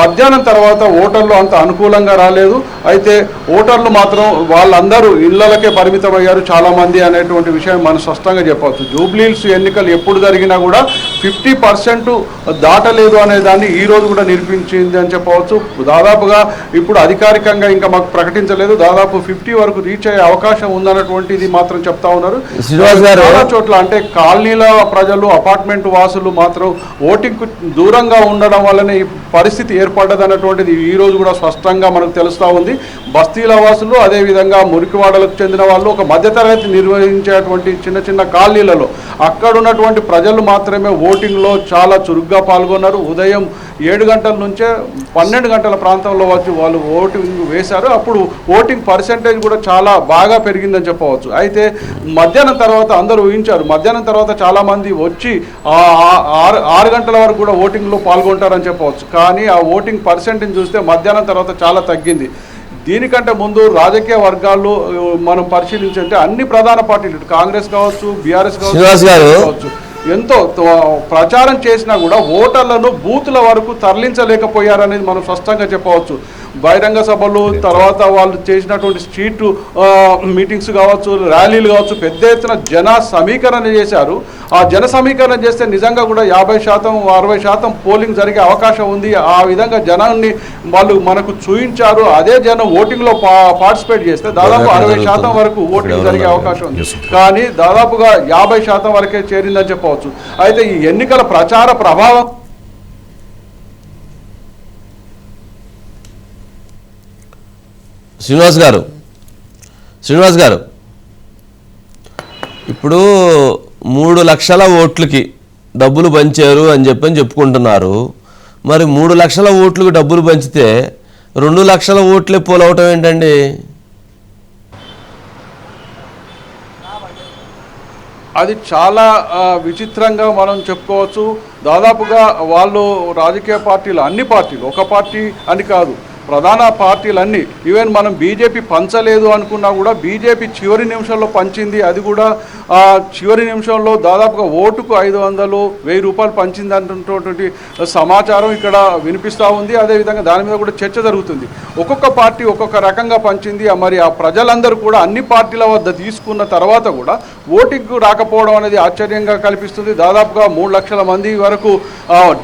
మధ్యాహ్నం తర్వాత ఓటర్లు అంత అనుకూలంగా రాలేదు. అయితే ఓటర్లు మాత్రం వాళ్ళందరూ ఇళ్లకే పరిమితమయ్యారు చాలామంది అనేటువంటి విషయం మనం స్పష్టంగా చెప్పవచ్చు. జూబ్లీహిల్స్ ఎన్నికలు ఎప్పుడు జరిగినా కూడా 50% దాటలేదు అనే దాన్ని ఈ రోజు కూడా నిరూపించింది అని చెప్పవచ్చు. దాదాపుగా ఇప్పుడు అధికారికంగా ఇంకా మాకు ప్రకటించలేదు, దాదాపు 50 వరకు రీచ్ అయ్యే అవకాశం ఉందన్నటువంటిది మాత్రం చెప్తా ఉన్నారు. చాలా చోట్ల అంటే కాలనీల ప్రజలు, అపార్ట్మెంట్ వాసులు మాత్రం ఓటింగ్ దూరంగా ఉండడం వల్లనే ఈ పరిస్థితి ఏర్పడ్డదన్నటువంటిది ఈ రోజు కూడా స్పష్టంగా మనకు తెలుస్తూ ఉంది. బస్తీల వాసులు, అదేవిధంగా మురికివాడలకు చెందిన వాళ్ళు, ఒక మధ్యతరగతి నిర్వహించేటువంటి చిన్న కాలనీలలో అక్కడ ఉన్నటువంటి ప్రజలు మాత్రమే ఓటింగ్లో చాలా చురుగ్గా పాల్గొన్నారు. ఉదయం 7 గంటల నుంచే 12 గంటల ప్రాంతంలో వచ్చి వాళ్ళు ఓటింగ్ వేశారు. అప్పుడు ఓటింగ్ పర్సెంటేజ్ కూడా చాలా బాగా పెరిగిందని చెప్పవచ్చు. అయితే మధ్యాహ్నం తర్వాత అందరూ ఊహించారు, మధ్యాహ్నం తర్వాత చాలామంది వచ్చి 6 గంటల వరకు కూడా ఓటింగ్లో పాల్గొంటారని చెప్పవచ్చు. కానీ ఆ ఓటింగ్ పర్సెంటేజ్ చూస్తే మధ్యాహ్నం తర్వాత చాలా తగ్గింది. దీనికంటే ముందు రాజకీయ వర్గాల్లో మనం పరిశీలించంటే అన్ని ప్రధాన పార్టీలు, కాంగ్రెస్ కావచ్చు, బీఆర్ఎస్ కావచ్చు, ఎంతో ప్రచారం చేసినా కూడా ఓటర్లను బూతుల వరకు తరలించలేకపోయారనేది మనం స్పష్టంగా చెప్పవచ్చు. బహిరంగ సభలు, తర్వాత వాళ్ళు చేసినటువంటి స్ట్రీట్ మీటింగ్స్ కావచ్చు, ర్యాలీలు కావచ్చు, పెద్ద ఎత్తున జన సమీకరణ చేశారు. ఆ జన సమీకరణ చేస్తే నిజంగా కూడా 50% 60% పోలింగ్ జరిగే అవకాశం ఉంది. ఆ విధంగా జనాన్ని వాళ్ళు మనకు చూయించారు. అదే జనం ఓటింగ్లో పార్టిసిపేట్ చేస్తే దాదాపు 60% వరకు ఓటింగ్ జరిగే అవకాశం ఉంది. కానీ దాదాపుగా 50% వరకే చేరిందని చెప్పవచ్చు. అయితే ఈ ఎన్నికల ప్రచార ప్రభావం శ్రీనివాస్ గారు ఇప్పుడు 3 లక్షల ఓట్లకి డబ్బులు పంచారు అని చెప్పుకుంటున్నారు. మరి 3 లక్షల ఓట్లకు డబ్బులు పంచితే 2 లక్షల ఓట్లే పోలవటం ఏంటండి? అది చాలా విచిత్రంగా మనం చెప్పుకోవచ్చు. దాదాపుగా వాళ్ళు రాజకీయ పార్టీలు, అన్ని పార్టీలు, ఒక పార్టీ అని కాదు, ప్రధాన పార్టీలన్నీ, ఈవెన్ మనం బీజేపీ పంచలేదు అనుకున్నా కూడా బీజేపీ చివరి నిమిషంలో పంచింది. అది కూడా చివరి నిమిషంలో దాదాపుగా ఓటుకు 500-1000 రూపాయలు పంచింది అంటున్నటువంటి సమాచారం ఇక్కడ వినిపిస్తూ ఉంది. అదేవిధంగా దాని మీద కూడా చర్చ జరుగుతుంది. ఒక్కొక్క పార్టీ ఒక్కొక్క రకంగా పంచింది. మరి ఆ ప్రజలందరూ కూడా అన్ని పార్టీల వద్ద తీసుకున్న తర్వాత కూడా ఓటింగ్కు రాకపోవడం అనేది ఆశ్చర్యంగా కల్పిస్తుంది. దాదాపుగా 3 లక్షల మంది వరకు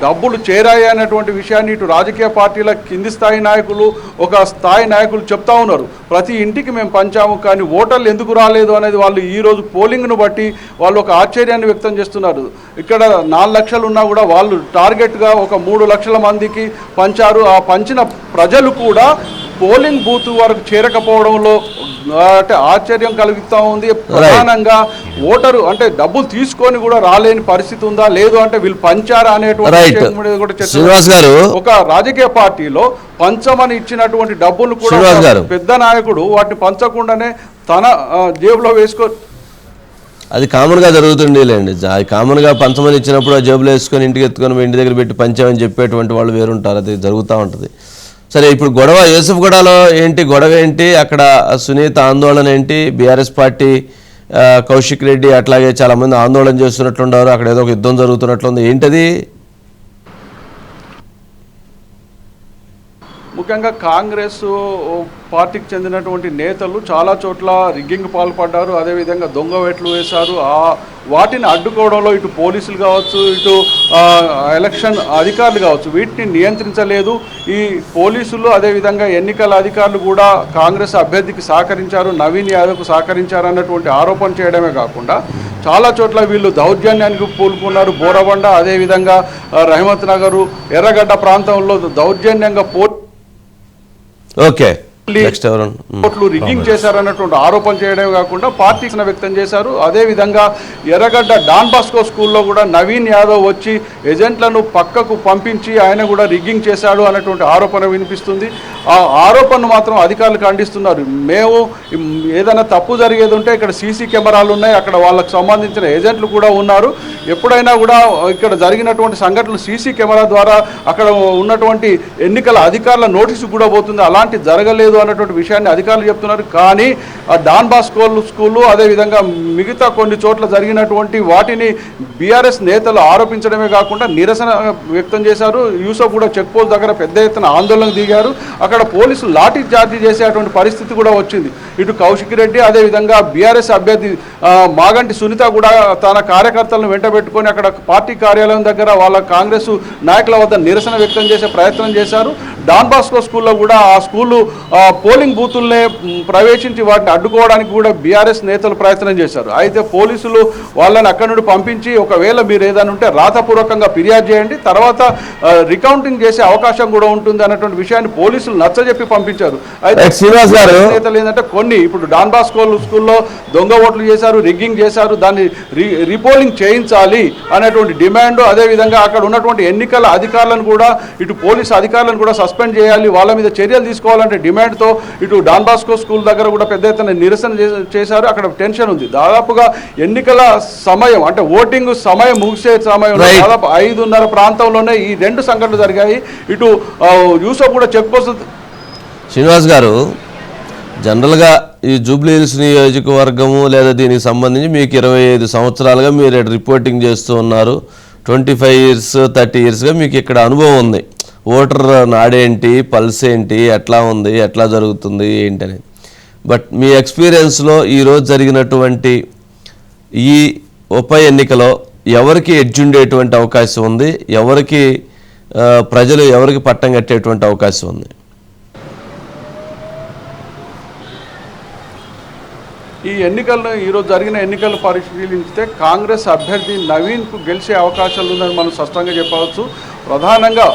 డబ్బులు చేరాయి అనేటువంటి విషయాన్ని ఇటు రాజకీయ పార్టీల కింది స్థాయి నాయకులు, ఒక స్థాయి నాయకులు చెప్తా ఉన్నారు. ప్రతి ఇంటికి మేము పంచాము, కానీ ఓటర్లు ఎందుకు రాలేదు అనేది వాళ్ళు ఈరోజు పోలింగ్ను బట్టి వాళ్ళు ఒక ఆశ్చర్యాన్ని వ్యక్తం చేస్తున్నారు. ఇక్కడ 4 లక్షలు ఉన్నా కూడా వాళ్ళు టార్గెట్గా ఒక 3 లక్షల మందికి పంచారు. ఆ పంచిన ప్రజలు కూడా పోలింగ్ బూత్ వరకు చేరకపోవడంలో అంటే ఆశ్చర్యం కలుగుతూ ఉంది. ప్రధానంగా ఓటరు అంటే డబ్బులు తీసుకొని కూడా రాలేని పరిస్థితి ఉందా, లేదు అంటే వీళ్ళు పంచారా అనేటువంటి ఒక రాజకీయ పార్టీలో పంచమని ఇచ్చినటువంటి డబ్బులు కూడా పెద్ద నాయకుడు వాటిని పంచకుండానే తన జేబులో వేసుకో, అది కామన్గా జరుగుతుంది లేండి. అది కామన్గా పంచమని ఇచ్చినప్పుడు ఆ జేబులో వేసుకొని ఇంటికి ఎత్తుకొని ఇంటి దగ్గర పెట్టి పంచామని చెప్పేటువంటి వాళ్ళు వేరుంటారు. అది జరుగుతూ ఉంటుంది. సరే, ఇప్పుడు గొడవ యూసుఫ్గూడలో ఏంటి గొడవ ఏంటి, అక్కడ సునీత ఆందోళన ఏంటి, బీఆర్ఎస్ పార్టీ కౌశిక్ రెడ్డి అట్లాగే చాలామంది ఆందోళన చేస్తున్నట్లున్నారు, అక్కడ ఏదో ఒక యుద్ధం జరుగుతున్నట్లుంది, ఏంటది? ముఖ్యంగా కాంగ్రెస్ పార్టీకి చెందినటువంటి నేతలు చాలా చోట్ల రిగ్గింగ్ పాల్పడ్డారు. అదేవిధంగా దొంగ వేట్లు వేశారు. వాటిని అడ్డుకోవడంలో ఇటు పోలీసులు కావచ్చు, ఇటు ఎలక్షన్ అధికారులు కావచ్చు, వీటిని నియంత్రించలేదు. ఈ పోలీసులు అదేవిధంగా ఎన్నికల అధికారులు కూడా కాంగ్రెస్ అభ్యర్థికి సహకరించారు, నవీన్ యాదవ్కు సహకరించారు అన్నటువంటి ఆరోపణ చేయడమే కాకుండా చాలా చోట్ల వీళ్ళు దౌర్జన్యానికి పూనుకున్నారు. బోరబండ, అదేవిధంగా రహమత్ నగరు, ఎర్రగడ్డ ప్రాంతంలో దౌర్జన్యంగా ఓకే ఓట్లు రిగ్గింగ్ చేశారన్నటువంటి ఆరోపణ చేయడమే కాకుండా పార్టీకి వ్యక్తం చేశారు. అదేవిధంగా ఎర్రగడ్డ డాన్ బాస్కో స్కూల్లో కూడా నవీన్ యాదవ్ వచ్చి ఏజెంట్లను పక్కకు పంపించి ఆయన కూడా రిగ్గింగ్ చేశాడు అన్నటువంటి ఆరోపణ వినిపిస్తుంది. ఆ ఆరోపణను మాత్రం అధికారులు ఖండిస్తున్నారు. మేము ఏదైనా తప్పు జరిగేది ఉంటే ఇక్కడ సీసీ కెమెరాలు ఉన్నాయి, అక్కడ వాళ్ళకు సంబంధించిన ఏజెంట్లు కూడా ఉన్నారు. ఎప్పుడైనా కూడా ఇక్కడ జరిగినటువంటి సంఘటనలు సీసీ కెమెరా ద్వారా అక్కడ ఉన్నటువంటి ఎన్నికల అధికారుల నోటీసు కూడా పోతుంది. అలాంటి జరగలేదు అన్నటువంటి విషయాన్ని అధికారులు చెప్తున్నారు. కానీ ఆ డాన్ బాస్కో స్కూలు అదేవిధంగా మిగతా కొన్ని చోట్ల జరిగినటువంటి వాటిని బీఆర్ఎస్ నేతలు ఆరోపించడమే కాకుండా నిరసన వ్యక్తం చేశారు. యూసఫ్ కూడా చెక్ పోస్ట్ దగ్గర పెద్ద ఎత్తున ఆందోళనకు దిగారు. అక్కడ పోలీసులు లాఠీ చార్జీ చేసేటువంటి పరిస్థితి కూడా వచ్చింది. ఇటు కౌశిక్ రెడ్డి అదేవిధంగా బీఆర్ఎస్ అభ్యర్థి మాగంటి సునీత కూడా తన కార్యకర్తలను వెంటబెట్టుకొని అక్కడ పార్టీ కార్యాలయం దగ్గర వాళ్ళ కాంగ్రెస్ నాయకుల వద్ద నిరసన వ్యక్తం చేసే ప్రయత్నం చేశారు. డాన్ బాస్కో స్కూల్లో కూడా ఆ స్కూలు పోలింగ్ బూతుల్నే ప్రవేశించి వాటిని అడ్డుకోవడానికి కూడా బీఆర్ఎస్ నేతలు ప్రయత్నం చేశారు. అయితే పోలీసులు వాళ్ళని అక్కడి నుండి పంపించి ఒకవేళ మీరు ఏదైనా ఉంటే రాతపూర్వకంగా ఫిర్యాదు చేయండి, తర్వాత రికౌంటింగ్ చేసే అవకాశం కూడా ఉంటుంది అన్నటువంటి విషయాన్ని పోలీసులు నచ్చజెప్పి పంపించారు. అయితే నేతలు ఏంటంటే కొన్ని ఇప్పుడు డాన్ బాస్కో స్కూల్లో దొంగ ఓట్లు చేశారు, రిగ్గింగ్ చేశారు, దాన్ని రీపోలింగ్ చేయించాలి అనేటువంటి డిమాండ్, అదేవిధంగా అక్కడ ఉన్నటువంటి ఎన్నికల అధికారులను కూడా ఇటు పోలీసు అధికారులను కూడా సస్పెండ్ చేయాలి, వాళ్ళ మీద చర్యలు తీసుకోవాలంటే డిమాండ్తో ఇటు డాన్ బాస్కో స్కూల్ దగ్గర కూడా పెద్ద ఎత్తున నిరసన చేశారు. అక్కడ టెన్షన్ ఉంది. దాదాపుగా ఎన్నికల సమయం అంటే ఓటింగ్ సమయం ముగిసే సమయంలో దాదాపు 5:30 ప్రాంతంలోనే ఈ 2 సంఘటనలు జరిగాయి. ఇటు యూసఫ్ కూడా చెక్ పోస్ట్. శ్రీనివాస్ గారు, జనరల్గా ఈ జూబ్లీ హిల్స్ నియోజకవర్గము లేదా దీనికి సంబంధించి మీకు 25 సంవత్సరాలుగా మీరు రిపోర్టింగ్ చేస్తూ ఉన్నారు. 25 years 30 yearsగా మీకు ఇక్కడ అనుభవం ఉంది. ఓటర్ నాడేంటి, పల్స్ ఏంటి, ఎట్లా ఉంది, ఎట్లా జరుగుతుంది ఏంటని. బట్ మీ ఎక్స్పీరియన్స్లో ఈరోజు జరిగినటువంటి ఈ ఉప ఎన్నికలో ఎవరికి ఎడ్జ్ ఉండేటువంటి అవకాశం ఉంది, ఎవరికి ప్రజలు ఎవరికి పట్టం కట్టేటువంటి అవకాశం ఉంది? ఈ ఎన్నికలను ఈరోజు జరిగిన ఎన్నికలు పరిశీలించితే కాంగ్రెస్ అభ్యర్థి నవీన్కు గెలిచే అవకాశాలు ఉందని మనం స్పష్టంగా చెప్పవచ్చు. ప్రధానంగా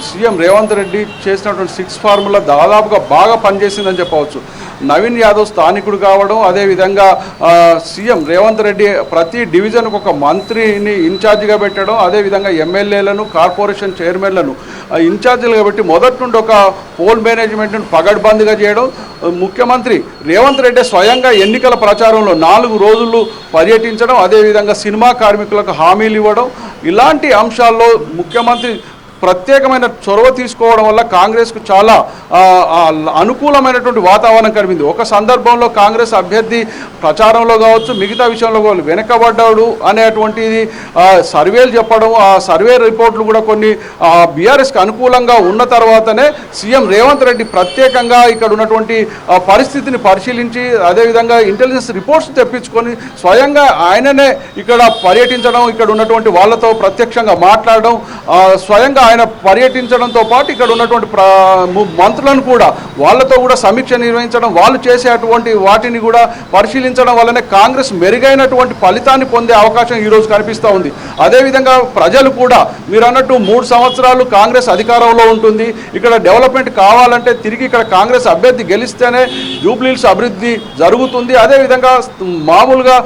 సీఎం రేవంత్ రెడ్డి చేసినటువంటి 6 ఫార్ములా దాదాపుగా బాగా పనిచేసిందని చెప్పవచ్చు. నవీన్ యాదవ్ స్థానికుడు కావడం, అదేవిధంగా సీఎం రేవంత్ రెడ్డి ప్రతి డివిజన్కు ఒక మంత్రిని ఇన్ఛార్జిగా పెట్టడం, అదేవిధంగా ఎమ్మెల్యేలను, కార్పొరేషన్ చైర్మన్లను ఇన్ఛార్జీలుగా పెట్టి మొదటి నుండి ఒక పోల్ మేనేజ్మెంట్ను పగడ్బందీగా చేయడం. ముఖ్యమంత్రి రేవంత్ రెడ్డి స్వయంగా ఎన్నికల ప్రచారంలో 4 రోజులు పర్యటించడం, అదేవిధంగా సినిమా కార్మికులకు హామీలు ఇవ్వడం, ఇలాంటి అంశాల్లో ముఖ్యమంత్రి ప్రత్యేకమైన చొరవ తీసుకోవడం వల్ల కాంగ్రెస్కు చాలా అనుకూలమైనటువంటి వాతావరణం కనిపింది. ఒక సందర్భంలో కాంగ్రెస్ అభ్యర్థి ప్రచారంలో కావచ్చు, మిగతా విషయంలో కావచ్చు, వెనకబడ్డాడు అనేటువంటిది సర్వేలు చెప్పడం, ఆ సర్వే రిపోర్ట్లు కూడా కొన్ని బీఆర్ఎస్కి అనుకూలంగా ఉన్న తర్వాతనే సీఎం రేవంత్ రెడ్డి ప్రత్యేకంగా ఇక్కడ ఉన్నటువంటి పరిస్థితిని పరిశీలించి, అదేవిధంగా ఇంటెలిజెన్స్ రిపోర్ట్స్ తెప్పించుకొని స్వయంగా ఆయననే ఇక్కడ పర్యటించడం, ఇక్కడ ఉన్నటువంటి వాళ్ళతో ప్రత్యక్షంగా మాట్లాడడం, స్వయంగా ఆయన పర్యటించడంతో పాటు ఇక్కడ ఉన్నటువంటి మంత్రులను కూడా వాళ్ళతో కూడా సమీక్ష నిర్వహించడం, వాళ్ళు చేసేటువంటి వాటిని కూడా పరిశీలించడం వల్లనే కాంగ్రెస్ మెరుగైనటువంటి ఫలితాన్ని పొందే అవకాశం ఈరోజు కనిపిస్తూ ఉంది. అదేవిధంగా ప్రజలు కూడా మీరు అన్నట్టు 3 సంవత్సరాలు కాంగ్రెస్ అధికారంలో ఉంటుంది, ఇక్కడ డెవలప్మెంట్ కావాలంటే తిరిగి ఇక్కడ కాంగ్రెస్ అభ్యర్థి గెలిస్తేనే జూబ్లీహిల్స్ అభివృద్ధి జరుగుతుంది. అదేవిధంగా మామూలుగా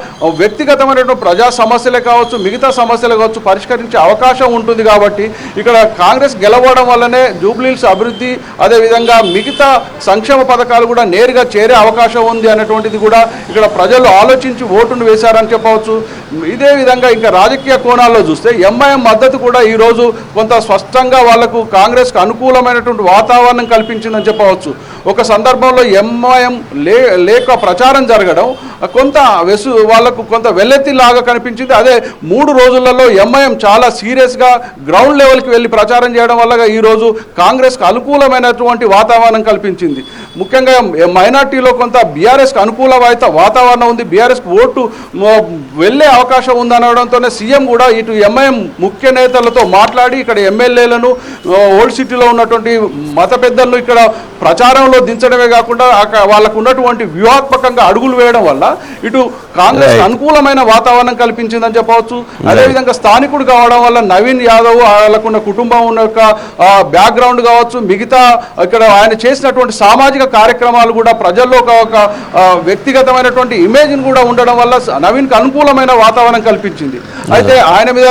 వ్యక్తిగతమైనటువంటి ప్రజా సమస్యలే కావచ్చు, మిగతా సమస్యలు కావచ్చు పరిష్కరించే అవకాశం ఉంటుంది. కాబట్టి ఇక్కడ కాంగ్రెస్ గెలవడం వల్లనే జూబ్లీహిల్స్ అభివృద్ధి, అదేవిధంగా మిగతా సంక్షేమ పథకాలు కూడా నేరుగా చేరే అవకాశం ఉంది అనేటువంటిది కూడా ఇక్కడ ప్రజలు ఆలోచించి ఓటును వేశారని చెప్పవచ్చు. ఇదే విధంగా ఇంకా రాజకీయ కోణాల్లో చూస్తే ఎంఐఎం మద్దతు కూడా ఈరోజు కొంత స్పష్టంగా వాళ్లకు కాంగ్రెస్కు అనుకూలమైనటువంటి వాతావరణం కల్పించిందని చెప్పవచ్చు. ఒక సందర్భంలో ఎంఐఎం లేక ప్రచారం జరగడం కొంత వాళ్లకు కొంత వెల్లెత్తిలాగా కనిపించింది. అదే 3 రోజులలో ఎంఐఎం చాలా సీరియస్గా గ్రౌండ్ లెవెల్కి వెళ్ళి ప్రచారం చేయడం వల్ల ఈరోజు కాంగ్రెస్కు అనుకూలమైనటువంటి వాతావరణం కల్పించింది. ముఖ్యంగా మైనార్టీలో కొంత బీఆర్ఎస్కి అనుకూల వాతావరణం ఉంది, బీఆర్ఎస్కి ఓటు వెళ్ళే అవకాశం ఉందనడంతోనే సీఎం కూడా ఇటు ఎంఐఎం ముఖ్య నేతలతో మాట్లాడి ఇక్కడ ఎమ్మెల్యేలను, ఓల్డ్ సిటీలో ఉన్నటువంటి మత పెద్దలను ఇక్కడ ప్రచారంలో దించడమే కాకుండా వాళ్ళకు ఉన్నటువంటి వ్యూహాత్మకంగా అడుగులు వేయడం వల్ల ఇటు కాంగ్రెస్ అనుకూలమైన వాతావరణం కల్పించిందని చెప్పవచ్చు. అదేవిధంగా స్థానికుడు కావడం వల్ల నవీన్ యాదవ్ వాళ్ళకున్న కుటుంబం ఉన్న యొక్క బ్యాక్గ్రౌండ్ కావచ్చు, మిగతా ఇక్కడ ఆయన చేసినటువంటి సామాజిక కార్యక్రమాలు కూడా ప్రజల్లో ఒక వ్యక్తిగతమైనటువంటి ఇమేజ్ని కూడా ఉండడం వల్ల నవీన్కి అనుకూలమైన వాతావరణం కల్పించింది. అయితే ఆయన మీద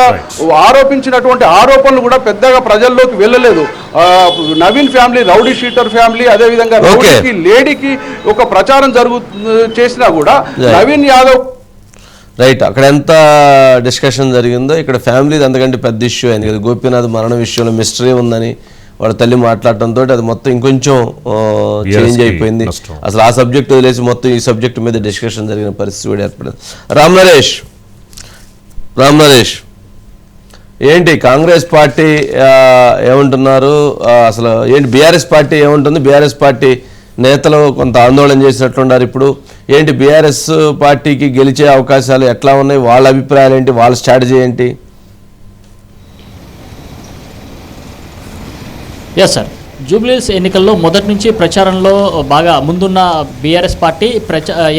ఆరోపించినటువంటి ఆరోపణలు కూడా పెద్దగా ప్రజల్లోకి వెళ్ళలేదు. Naveen family rowdy sheeter family, అదేవిధంగా రౌడీకి లేడీకి ఒక ప్రచారం చేసినా కూడా నవీన్ యాదవ్ రైట్. అక్కడ ఎంత డిస్కషన్ జరిగిందో ఇక్కడ ఫ్యామిలీ అంతకంటే పెద్ద ఇష్యూ అయింది కదా. గోపీనాథ్ మరణ విషయంలో మిస్టరీ ఉందని వాళ్ళ తల్లి మాట్లాడటంతో అది మొత్తం ఇంకొంచెం చేంజ్ అయిపోయింది. అసలు ఆ సబ్జెక్ట్ వదిలేసి మొత్తం ఈ సబ్జెక్ట్ మీద డిస్కషన్ జరిగిన పరిస్థితి కూడా ఏర్పడింది. రామ్ నరేష్ ఏంటి కాంగ్రెస్ పార్టీ ఏమంటున్నారు, అసలు ఏంటి బీఆర్ఎస్ పార్టీ ఏముంటుంది? బీఆర్ఎస్ పార్టీ నేతలు కొంత ఆందోళన చేసినట్లున్నారు. ఇప్పుడు ఏంటి బీఆర్ఎస్ పార్టీకి గెలిచే అవకాశాలు ఎట్లా ఉన్నాయి, వాళ్ళ అభిప్రాయాలు ఏంటి, వాళ్ళ స్ట్రాటజీ ఏంటి? ఎస్ సార్, జూబ్లీహిల్స్ ఎన్నికల్లో మొదటి నుంచి ప్రచారంలో బాగా ముందున్న బీఆర్ఎస్ పార్టీ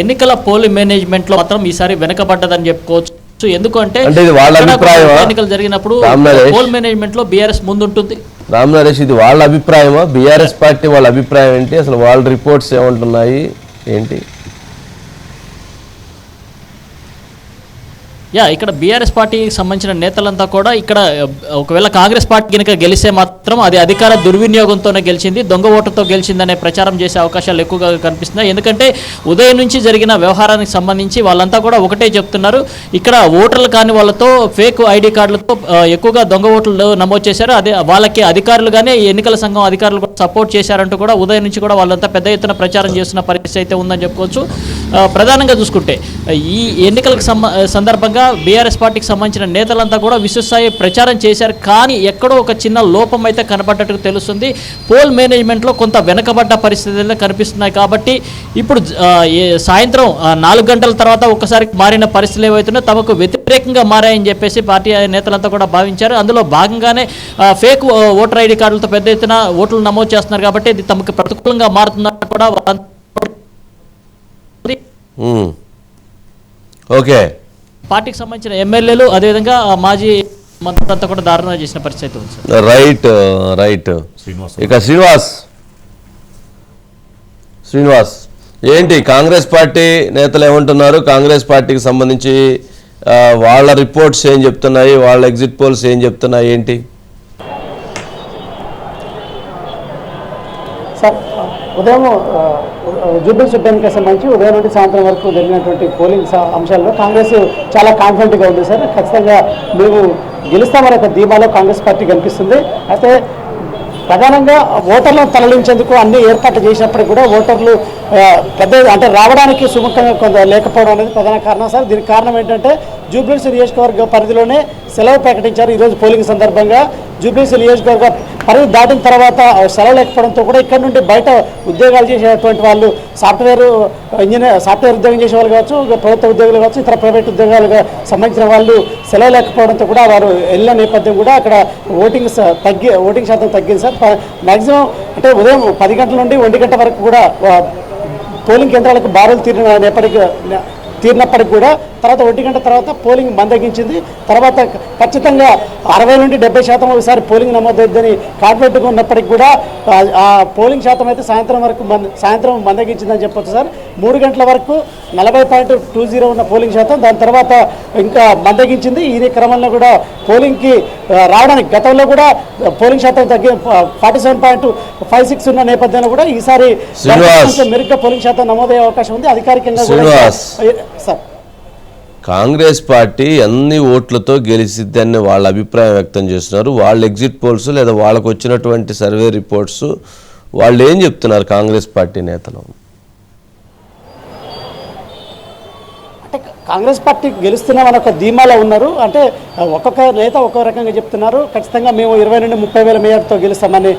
ఎన్నికల పోల్ మేనేజ్మెంట్లో మాత్రం ఈసారి వెనకబడ్డదని చెప్పుకోవచ్చు. ఎందుకంటే ఎన్నికలు జరిగినప్పుడు పోల్ మేనేజ్మెంట్ లో బీఆర్ఎస్ ముందుంటుంది. రామ్ నరేష్, ఇది వాళ్ళ అభిప్రాయమా? బీఆర్ఎస్ పార్టీ వాళ్ళ అభిప్రాయం ఏంటి? అసలు వాళ్ళ రిపోర్ట్స్ ఏమంటున్నాయి ఏంటి? ఇక్కడ బీఆర్ఎస్ పార్టీకి సంబంధించిన నేతలంతా కూడా ఇక్కడ ఒకవేళ కాంగ్రెస్ పార్టీ కనుక గెలిస్తే మాత్రం అది అధికార దుర్వినియోగంతోనే గెలిచింది, దొంగ ఓటుతో గెలిచిందనే ప్రచారం చేసే అవకాశాలు ఎక్కువగా కనిపిస్తున్నాయి. ఎందుకంటే ఉదయం నుంచి జరిగిన వ్యవహారానికి సంబంధించి వాళ్ళంతా కూడా ఒకటే చెప్తున్నారు, ఇక్కడ ఓటర్లు కాని వాళ్ళతో ఫేక్ ఐడి కార్డులతో ఎక్కువగా దొంగ ఓట్లు నమోదు చేశారు, అదే వాళ్ళకి అధికారులుగానే ఎన్నికల సంఘం అధికారులు కూడా సపోర్ట్ చేశారంటూ కూడా ఉదయం నుంచి కూడా వాళ్ళంతా పెద్ద ఎత్తున ప్రచారం చేస్తున్న పరిస్థితి అయితే ఉందని చెప్పుకోవచ్చు. ప్రధానంగా చూసుకుంటే ఈ ఎన్నికలకు సందర్భంగా అదేవిధంగా బీఆర్ఎస్ పార్టీకి సంబంధించిన నేతలంతా కూడా విశ్వస్థాయి ప్రచారం చేశారు. కానీ ఎక్కడో ఒక చిన్న లోపం అయితే కనబడ్డట్టు తెలుస్తుంది. పోల్ మేనేజ్మెంట్లో కొంత వెనకబడ్డ పరిస్థితులు కనిపిస్తున్నాయి. కాబట్టి ఇప్పుడు సాయంత్రం 4 గంటల తర్వాత ఒక్కసారి మారిన పరిస్థితులు ఏవైతున్నాయో తమకు వ్యతిరేకంగా మారాయని చెప్పేసి పార్టీ నేతలంతా కూడా భావించారు. అందులో భాగంగానే ఫేక్ ఓటర్ ఐడి కార్డులతో పెద్ద ఎత్తున ఓట్లు నమోదు చేస్తున్నారు. కాబట్టి ఇది తమకు ప్రతికూలంగా మారుతుందని కూడా ఓకే, పార్టీకి సంబంధించిన ఎమ్మెల్యేలు అదేవిధంగా మాజీ మంత్రులంతా కూడా దారుణంగా చేసిన పరిస్థితి ఉంది సార్. రైట్. శ్రీనివాస్ ఇక శ్రీనివాస్ ఏంటి కాంగ్రెస్ పార్టీ నేతలు ఏమంటున్నారు? కాంగ్రెస్ పార్టీకి సంబంధించి వాళ్ళ రిపోర్ట్స్ ఏం చెప్తున్నాయి, వాళ్ళ ఎగ్జిట్ పోల్స్ ఏం చెప్తున్నాయి, ఏంటి? సార్, ఉదయం జూబ్లీహిల్స్ ఉప ఎన్నికకి సంబంధించి ఉదయం నుండి సాయంత్రం వరకు జరిగినటువంటి పోలింగ్ అంశాల్లో కాంగ్రెస్ చాలా కాన్ఫిడెంట్గా ఉంది సార్. ఖచ్చితంగా మేము గెలుస్తామనే ఒక ధీమాలో కాంగ్రెస్ పార్టీ కనిపిస్తుంది. అయితే ప్రధానంగా ఓటర్లను తరలించేందుకు అన్ని ఏర్పాట్లు చేసినప్పటికీ కూడా ఓటర్లు పెద్ద అంటే రావడానికి సుముఖంగా కొంత లేకపోవడం అనేది ప్రధాన కారణం సార్. దీనికి కారణం ఏంటంటే జూబ్లీహిల్స్ నియోజకవర్గ పరిధిలోనే సెలవు ప్రకటించారు. ఈరోజు పోలింగ్ సందర్భంగా జూబ్లీహిల్స్ నియోజకవర్గ పరిధి దాటిన తర్వాత సెలవు లేకపోవడంతో కూడా ఇక్కడ నుండి బయట ఉద్యోగాలు చేసేటువంటి వాళ్ళు సాఫ్ట్వేర్ ఉద్యోగం చేసే వాళ్ళు కావచ్చు, ప్రభుత్వ ఉద్యోగులు కావచ్చు, ఇతర ప్రైవేట్ ఉద్యోగాలుగా సంబంధించిన వాళ్ళు సెలవు లేకపోవడంతో కూడా వారు వెళ్ళిన నేపథ్యం కూడా అక్కడ ఓటింగ్ శాతం తగ్గింది సార్. మ్యాక్సిమం అంటే ఉదయం 10 గంటల నుండి 1 గంట వరకు కూడా పోలింగ్ కేంద్రాలకు బారులు తీరినప్పటికి కూడా తర్వాత 1 గంట తర్వాత పోలింగ్ మందగించింది. తర్వాత ఖచ్చితంగా 60 నుండి 70% ఒకసారి పోలింగ్ నమోదైద్దని కాన్ఫిడెంట్గా ఉన్నప్పటికీ కూడా ఆ పోలింగ్ శాతం అయితే సాయంత్రం మందగించిందని చెప్పొచ్చు సార్. 3 గంటల వరకు 40.20 ఉన్న పోలింగ్ శాతం, దాని తర్వాత ఇంకా మందగించింది. ఈ క్రమంలో కూడా పోలింగ్కి రావడానికి గతంలో కూడా పోలింగ్ శాతం 47.56 ఉన్న నేపథ్యంలో కూడా ఈసారి మెరుగ్గా పోలింగ్ శాతం నమోదయ్యే అవకాశం ఉంది. అధికారికంగా కూడా సార్ కాంగ్రెస్ పార్టీ అన్ని ఓట్లతో గెలిచిద్దని వాళ్ళ అభిప్రాయం వ్యక్తం చేస్తున్నారు. వాళ్ళ ఎగ్జిట్ పోల్స్ లేదా వాళ్ళకు వచ్చినటువంటి సర్వే రిపోర్ట్స్ వాళ్ళు ఏం చెప్తున్నారు కాంగ్రెస్ పార్టీ నేతలు? అంటే కాంగ్రెస్ పార్టీ గెలుస్తున్నామని ఒక ధీమాలో ఉన్నారు. అంటే ఒక్కొక్క నేత ఒక్కొక్క రకంగా చెప్తున్నారు. ఖచ్చితంగా మేము 20 నుండి 30,000 మేయర్తో గెలుస్తామని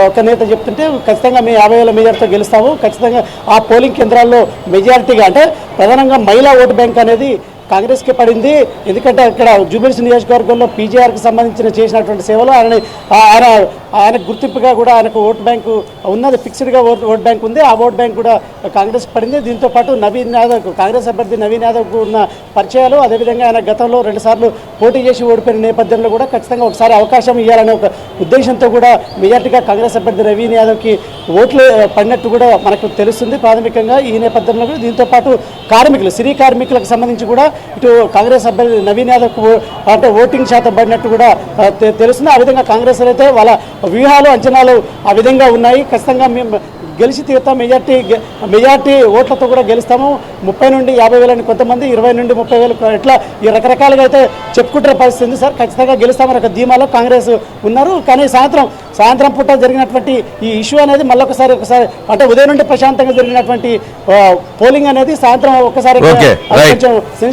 ఒక నేత చెప్తుంటే ఖచ్చితంగా మేము 50,000 మేయర్తో గెలుస్తాము. ఖచ్చితంగా ఆ పోలింగ్ కేంద్రాల్లో మెజారిటీగా అంటే ప్రధానంగా మహిళా ఓటు బ్యాంక్ అనేది కాంగ్రెస్కి పడింది. ఎందుకంటే ఇక్కడ జూబ్లీహిల్స్ నియోజకవర్గంలో పీజీఆర్కి సంబంధించిన చేసినటువంటి సేవలు ఆయన గుర్తింపుగా కూడా ఆయనకు ఓట్ బ్యాంకు ఉన్నది, ఫిక్స్డ్గా ఓట్ బ్యాంక్ ఉంది. ఆ ఓట్ బ్యాంక్ కూడా కాంగ్రెస్కి పడింది. దీంతో పాటు నవీన్ యాదవ్, కాంగ్రెస్ అభ్యర్థి నవీన్ యాదవ్కు ఉన్న పరిచయాలు, అదేవిధంగా ఆయన గతంలో 2 సార్లు పోటీ చేసి ఓడిపోయిన నేపథ్యంలో కూడా ఖచ్చితంగా ఒకసారి అవకాశం ఇవ్వాలనే ఒక ఉద్దేశంతో కూడా మెజార్టీగా కాంగ్రెస్ అభ్యర్థి నవీన్ యాదవ్కి ఓట్లు పడినట్టు కూడా మనకు తెలుస్తుంది ప్రాథమికంగా ఈ నేపథ్యంలో. దీంతో పాటు సిరీ కార్మికులకు సంబంధించి కూడా ఇటు కాంగ్రెస్ అభ్యర్థి నవీన్ యాదవ్కు అంటే ఓటింగ్ శాతం పడినట్టు కూడా తెలుస్తుంది. ఆ విధంగా కాంగ్రెస్ అయితే వాళ్ళ వ్యూహాలు అంచనాలు ఆ విధంగా ఉన్నాయి. ఖచ్చితంగా మేము గెలిచి తీరుతాం, మెజార్టీ ఓట్లతో కూడా గెలుస్తాము. 30 నుండి 50,000 కొంతమంది, 20 నుండి 30,000 ఇట్లా ఈ రకరకాలుగా అయితే చెప్పుకుంటున్న పరిస్థితి ఉంది సార్. ఖచ్చితంగా గెలుస్తామని ఒక ధీమాలో కాంగ్రెస్ ఉన్నారు. కానీ సాయంత్రం పూట జరిగినటువంటి ఈ ఇష్యూ అనేది ఒకసారి అంటే ఉదయం నుండి ప్రశాంతంగా జరిగినటువంటి పోలింగ్ అనేది సాయంత్రం ఒక్కసారి కొంచెం సెన్సిటివ్